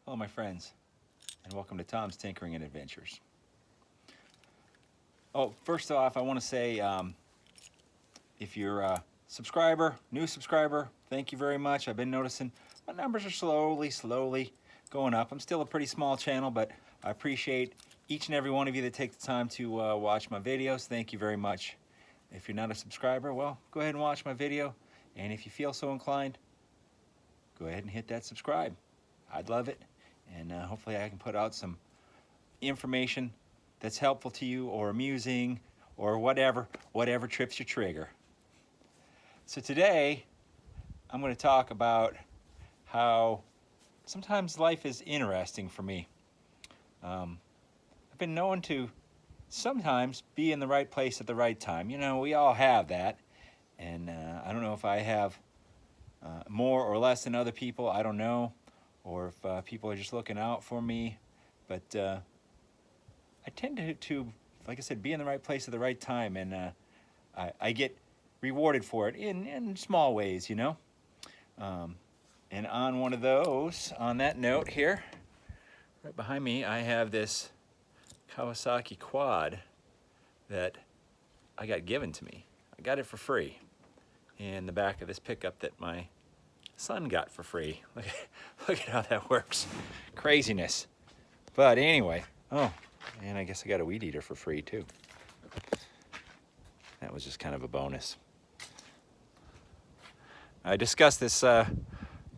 Hello my friends, and welcome to Tom's Tinkering and Adventures. Oh, first off, I want to say, if you're a subscriber, new subscriber, thank you very much. I've been noticing my numbers are slowly going up. I'm still a pretty small channel, but I appreciate each and every one of you that take the time to watch my videos. Thank you very much. If you're not a subscriber, well, go ahead and watch my video, and if you feel so inclined, go ahead and hit that subscribe. I'd love it, and hopefully I can put out some information that's helpful to you or amusing or whatever trips your trigger. So today I'm going to talk about how sometimes life is interesting for me. I've been known to sometimes be in the right place at the right time. You know, we all have that, and I don't know if I have more or less than other people, I don't know, or if people are just looking out for me, but I tend to, like I said, be in the right place at the right time, and I get rewarded for it in small ways, you know. And on one of those, on that note here, right behind me, I have this Kawasaki quad that I got given to me. I got it for free in the back of this pickup that my son got for free. Look at how that works. Craziness. But anyway, oh, and I guess I got a weed eater for free too. That was just kind of a bonus. I discussed this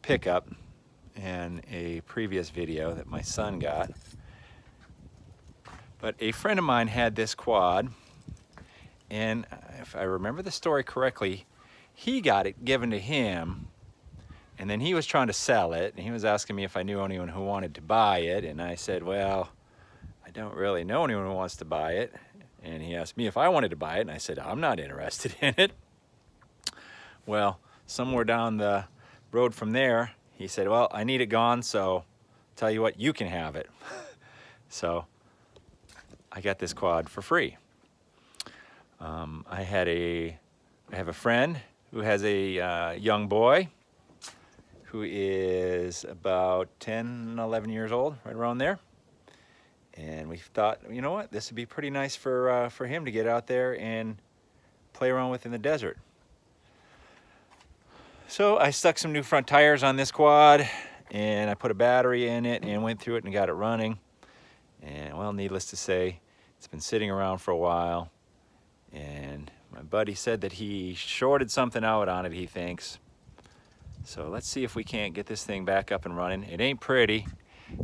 pickup in a previous video that my son got. But a friend of mine had this quad, and if I remember the story correctly, he got it given to him, and then he was trying to sell it, and he was asking me if I knew anyone who wanted to buy it, and I said, well, I don't really know anyone who wants to buy it. And he asked me if I wanted to buy it, and I said, I'm not interested in it. Well, somewhere down the road from there, he said, well, I need it gone, so tell you what, you can have it. So I got this quad for free. I have a friend who has a young boy who is about 10, 11 years old, right around there. And we thought, you know what, this would be pretty nice for him to get out there and play around with in the desert. So I stuck some new front tires on this quad, and I put a battery in it and went through it and got it running. And well, needless to say, it's been sitting around for a while, and my buddy said that he shorted something out on it, he thinks. So let's see if we can't get this thing back up and running. It ain't pretty.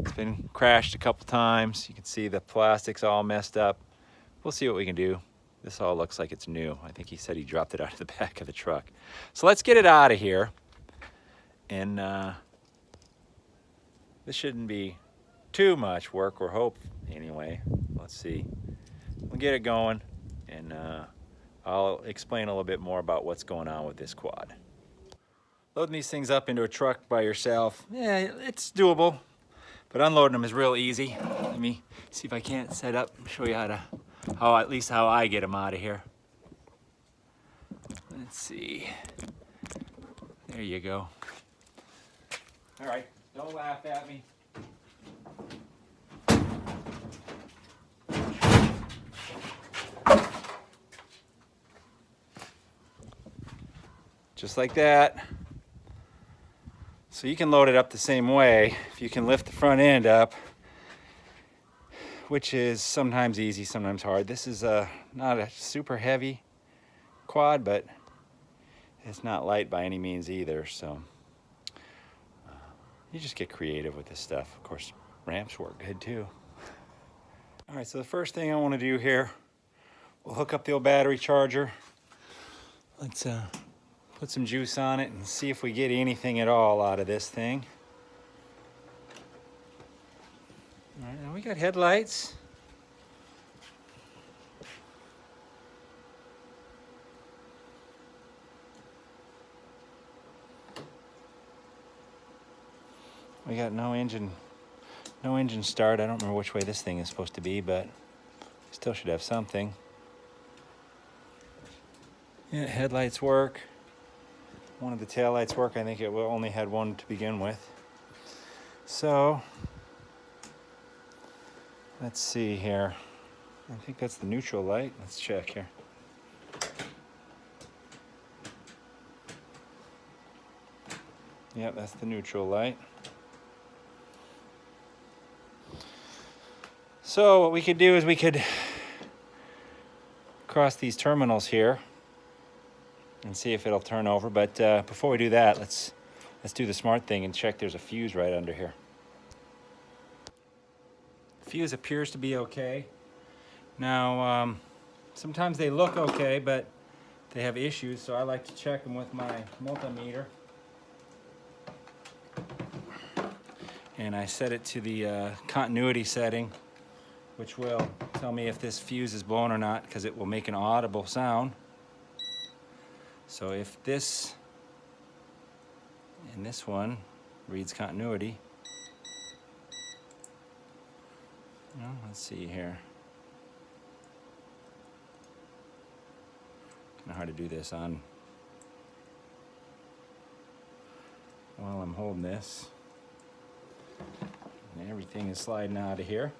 It's been crashed a couple times. You can see the plastic's all messed up. We'll see what we can do. This all looks like it's new. I think he said he dropped it out of the back of the truck. So let's get it out of here. And this shouldn't be too much work, or hope anyway. Let's see. We'll get it going, and I'll explain a little bit more about what's going on with this quad. Loading these things up into a truck by yourself, yeah, it's doable, but unloading them is real easy. Let me see if I can't set up and show you at least how I get them out of here. Let's see. There you go. All right, don't laugh at me. Just like that. So you can load it up the same way if you can lift the front end up, which is sometimes easy, sometimes hard. This is not a super heavy quad, but it's not light by any means either. So you just get creative with this stuff. Of course, ramps work good too. All right, so the first thing I want to do here, we'll hook up the old battery charger. Let's put some juice on it and see if we get anything at all out of this thing. All right, now we got headlights. We got no engine start. I don't remember which way this thing is supposed to be, but still should have something. Yeah, headlights work. One of the taillights work. I think it only had one to begin with. So Let's see here. I think that's the neutral light. Let's check here. Yep, that's the neutral light. So what we could do is we could cross these terminals here and see if it'll turn over. But before we do that, let's do the smart thing and check there's a fuse right under here. The fuse appears to be okay. Now, sometimes they look okay, but they have issues, so I like to check them with my multimeter. And I set it to the continuity setting, which will tell me if this fuse is blown or not, because it will make an audible sound. So if this and this one reads continuity, well, let's see here. Kind of hard to do this on while I'm holding this. And everything is sliding out of here.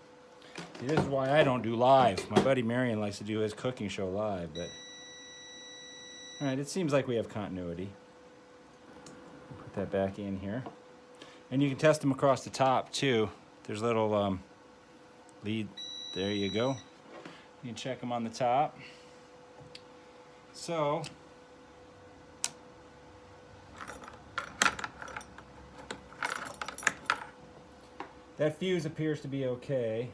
See, this is why I don't do live. My buddy Marion likes to do his cooking show live, but all right, it seems like we have continuity. Put that back in here. And you can test them across the top too. There's a little lead. There you go. You can check them on the top. So that fuse appears to be okay.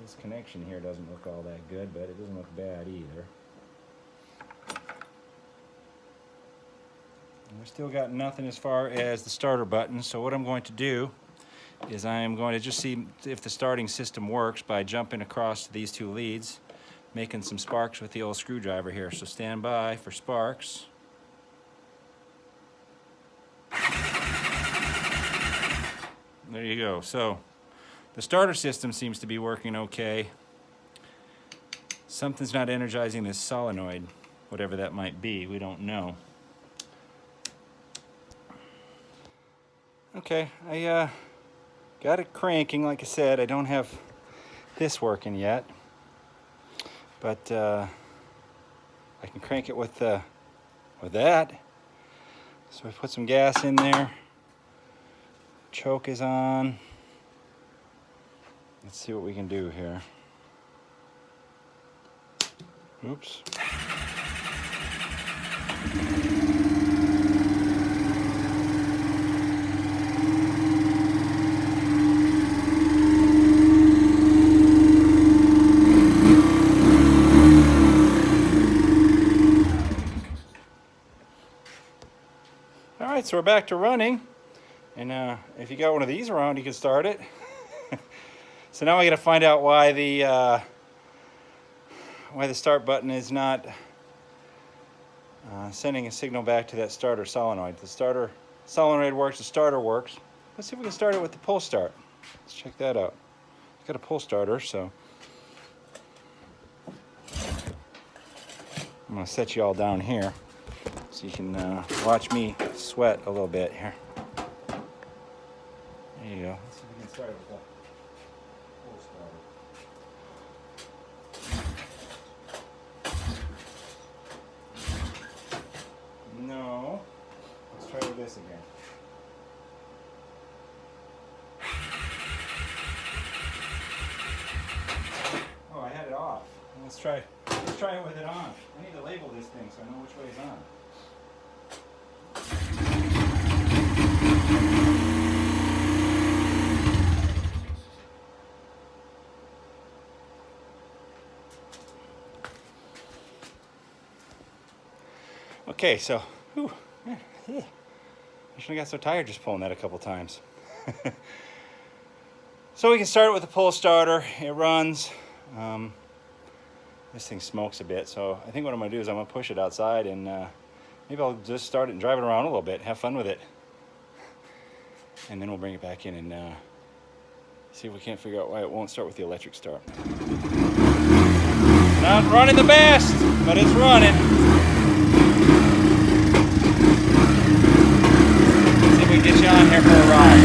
This connection here doesn't look all that good, but it doesn't look bad either. And we've still got nothing as far as the starter button, so what I'm going to do is I am going to just see if the starting system works by jumping across these two leads, making some sparks with the old screwdriver here. So stand by for sparks. There you go. So the starter system seems to be working okay. Something's not energizing this solenoid, whatever that might be. We don't know. Okay, I got it cranking. Like I said, I don't have this working yet, but I can crank it with that. So we put some gas in there. Choke is on. Let's see what we can do here. Oops. All right, so we're back to running. And if you got one of these around, you can start it. So now I got to find out why the start button is not sending a signal back to that starter solenoid. The starter solenoid works, the starter works. Let's see if we can start it with the pull start. Let's check that out. It's got a pull starter, so I'm going to set you all down here so you can watch me sweat a little bit here. There you go. Let's see if we can start it with that. No. Let's try with this again. Oh, I had it off. Let's try it with it on. I need to label this thing so I know which way is on. Okay, so, I shouldn't have got so tired just pulling that a couple times. So we can start it with a pull starter. It runs. This thing smokes a bit, so I think what I'm going to do is I'm going to push it outside and maybe I'll just start it and drive it around a little bit, have fun with it. And then we'll bring it back in and see if we can't figure out why it won't start with the electric start. Not running the best, but it's running. Get you on here for a ride.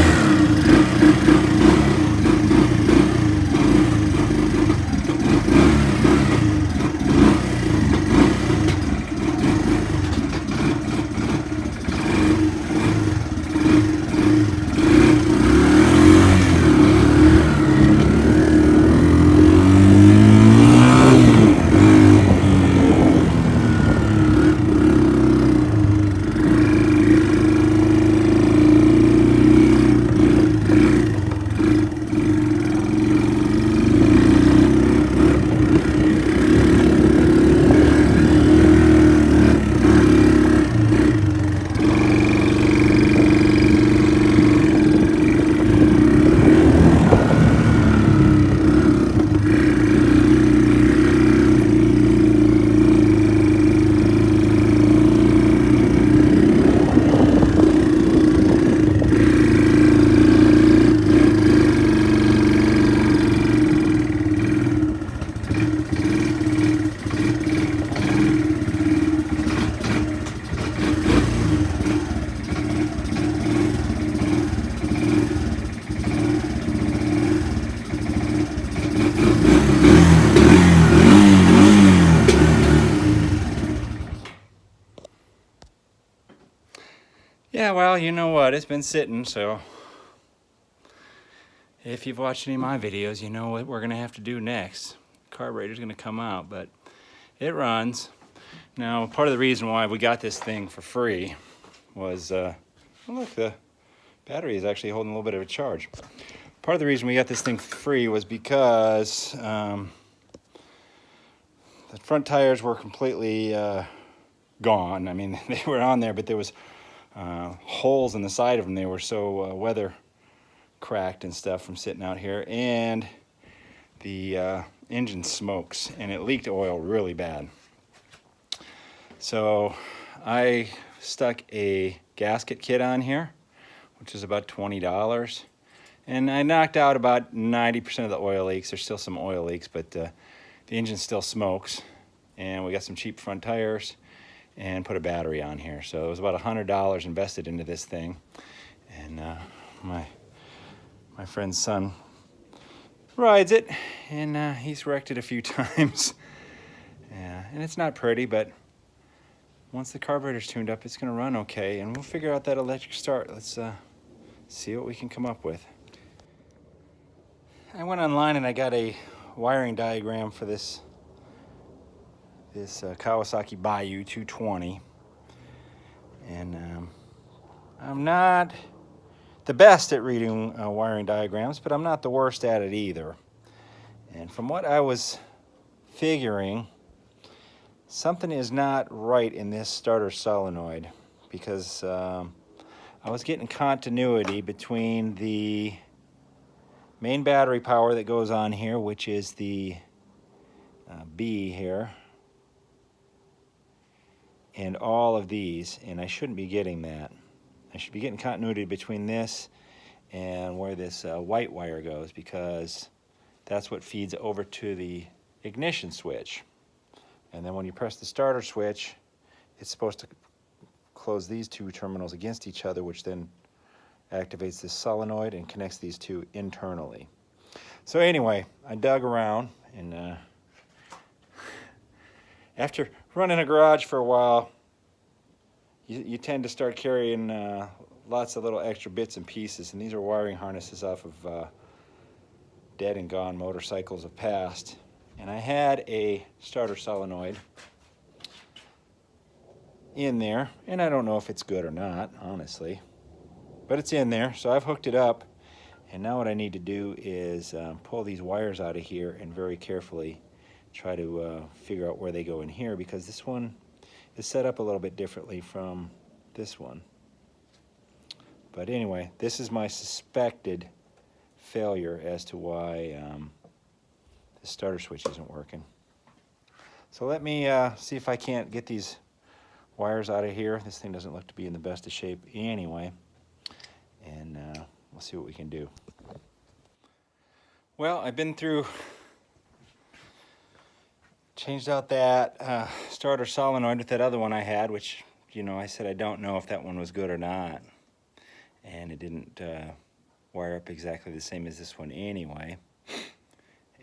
Well, you know what? It's been sitting, so if you've watched any of my videos, you know what we're gonna have to do next. Carburetor's gonna come out, but it runs. Now, part of the reason why we got this thing for free was, oh look, the battery is actually holding a little bit of a charge. Part of the reason we got this thing for free was because the front tires were completely gone. I mean, they were on there, but there was holes in the side of them. They were so weather cracked and stuff from sitting out here, and the engine smokes, and it leaked oil really bad. So I stuck a gasket kit on here, which is about $20, and I knocked out about 90% of the oil leaks. There's still some oil leaks, but the engine still smokes, and we got some cheap front tires and put a battery on here. So it was about $100 invested into this thing, and my friend's son rides it, and he's wrecked it a few times. Yeah, and it's not pretty, but once the carburetor's tuned up, it's gonna run okay, and we'll figure out that electric start. Let's see what we can come up with. I went online and I got a wiring diagram for this Kawasaki Bayou 220, and I'm not the best at reading wiring diagrams, but I'm not the worst at it either. And from what I was figuring, something is not right in this starter solenoid, because I was getting continuity between the main battery power that goes on here, which is the B here, and all of these, and I shouldn't be getting that. I should be getting continuity between this and where this white wire goes, because that's what feeds over to the ignition switch. And then when you press the starter switch, it's supposed to close these two terminals against each other, which then activates this solenoid and connects these two internally. So anyway, I dug around, and after running a garage for a while, you tend to start carrying lots of little extra bits and pieces, and these are wiring harnesses off of dead and gone motorcycles of past. And I had a starter solenoid in there, and I don't know if it's good or not, honestly, but it's in there, so I've hooked it up. And now what I need to do is pull these wires out of here and very carefully try to figure out where they go in here, because this one is set up a little bit differently from this one. But anyway, this is my suspected failure as to why the starter switch isn't working. So let me see if I can't get these wires out of here. This thing doesn't look to be in the best of shape anyway, and we'll see what we can do. Well, I've been through, changed out that starter solenoid with that other one I had, which, you know, I said I don't know if that one was good or not, and it didn't wire up exactly the same as this one anyway,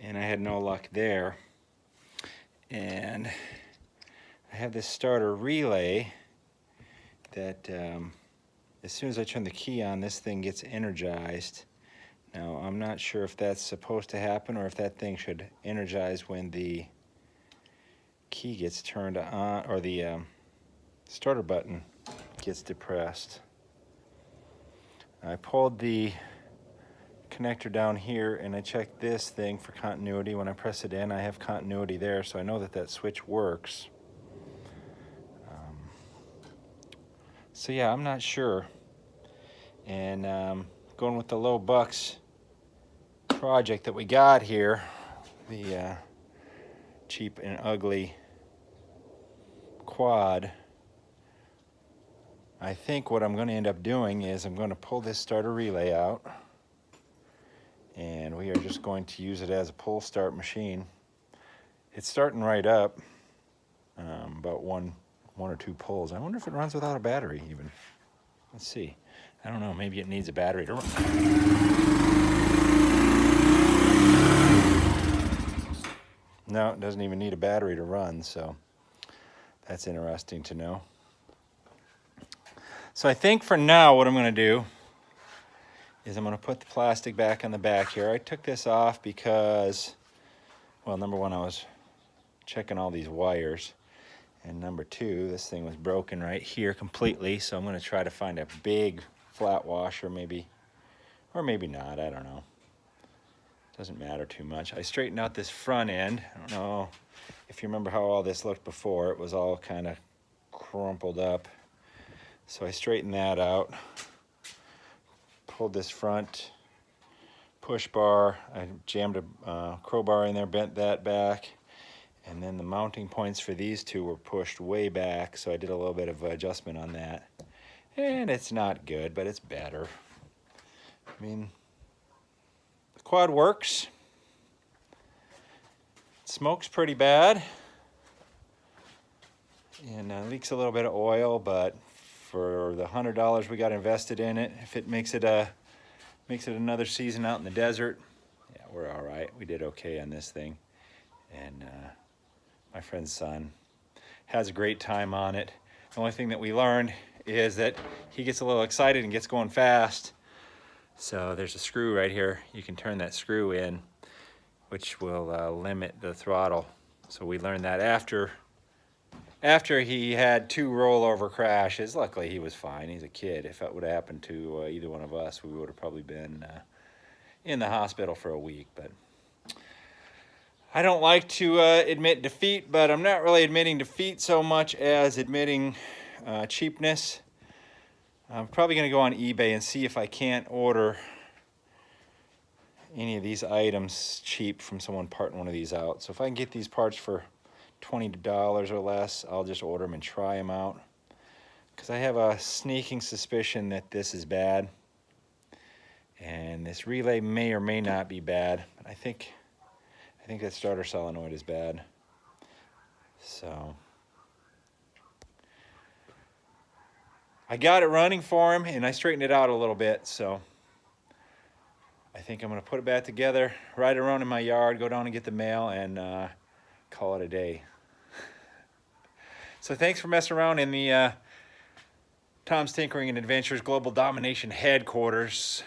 and I had no luck there. And I have this starter relay that as soon as I turn the key on, this thing gets energized. Now, I'm not sure if that's supposed to happen or if that thing should energize when the key gets turned on, or the starter button gets depressed. I pulled the connector down here and I checked this thing for continuity. When I press it in, I have continuity there, so I know that that switch works. So yeah, I'm not sure. And going with the low bucks project that we got here, the cheap and ugly quad, I think what I'm going to end up doing is I'm going to pull this starter relay out, and we are just going to use it as a pull start machine. It's starting right up, about one or two pulls. I wonder if it runs without a battery even. Let's see. I don't know, maybe it needs a battery to run. No, it doesn't even need a battery to run, so that's interesting to know. So I think for now what I'm going to do is I'm going to put the plastic back on the back here. I took this off because, well, number one, I was checking all these wires. And number two, this thing was broken right here completely. So I'm going to try to find a big flat washer maybe, or maybe not, I don't know. Doesn't matter too much. I straightened out this front end. I don't know if you remember how all this looked before. It was all kind of crumpled up. So I straightened that out. Pulled this front push bar. I jammed a crowbar in there, bent that back. And then the mounting points for these two were pushed way back. So I did a little bit of adjustment on that. And it's not good, but it's better. I mean, the quad works. It smokes pretty bad. And leaks a little bit of oil, but for the $100 we got invested in it, if it makes it another season out in the desert, yeah, we're all right. We did okay on this thing. And my friend's son has a great time on it. The only thing that we learned is that he gets a little excited and gets going fast. So there's a screw right here. You can turn that screw in, which will limit the throttle. So we learned that after he had 2 rollover crashes. Luckily he was fine, he's a kid. If that would have happened to either one of us, we would have probably been in the hospital for a week. But I don't like to admit defeat, but I'm not really admitting defeat so much as admitting cheapness. I'm probably gonna go on eBay and see if I can't order any of these items cheap from someone parting one of these out. So if I can get these parts for $20 or less, I'll just order them and try them out. Because I have a sneaking suspicion that this is bad. And this relay may or may not be bad. But I think that starter solenoid is bad. So I got it running for him and I straightened it out a little bit. So I think I'm going to put it back together, ride it around in my yard, go down and get the mail, and call it a day. So thanks for messing around in the Tom's Tinkering and Adventures Global Domination Headquarters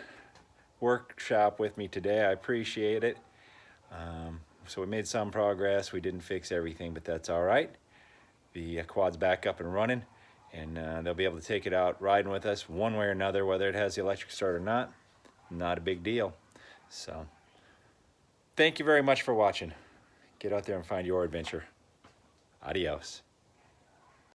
workshop with me today. I appreciate it. So we made some progress. We didn't fix everything, but that's all right. The quad's back up and running, and they'll be able to take it out riding with us one way or another, whether it has the electric start or not. Not a big deal. So thank you very much for watching. Get out there and find your adventure. Adios.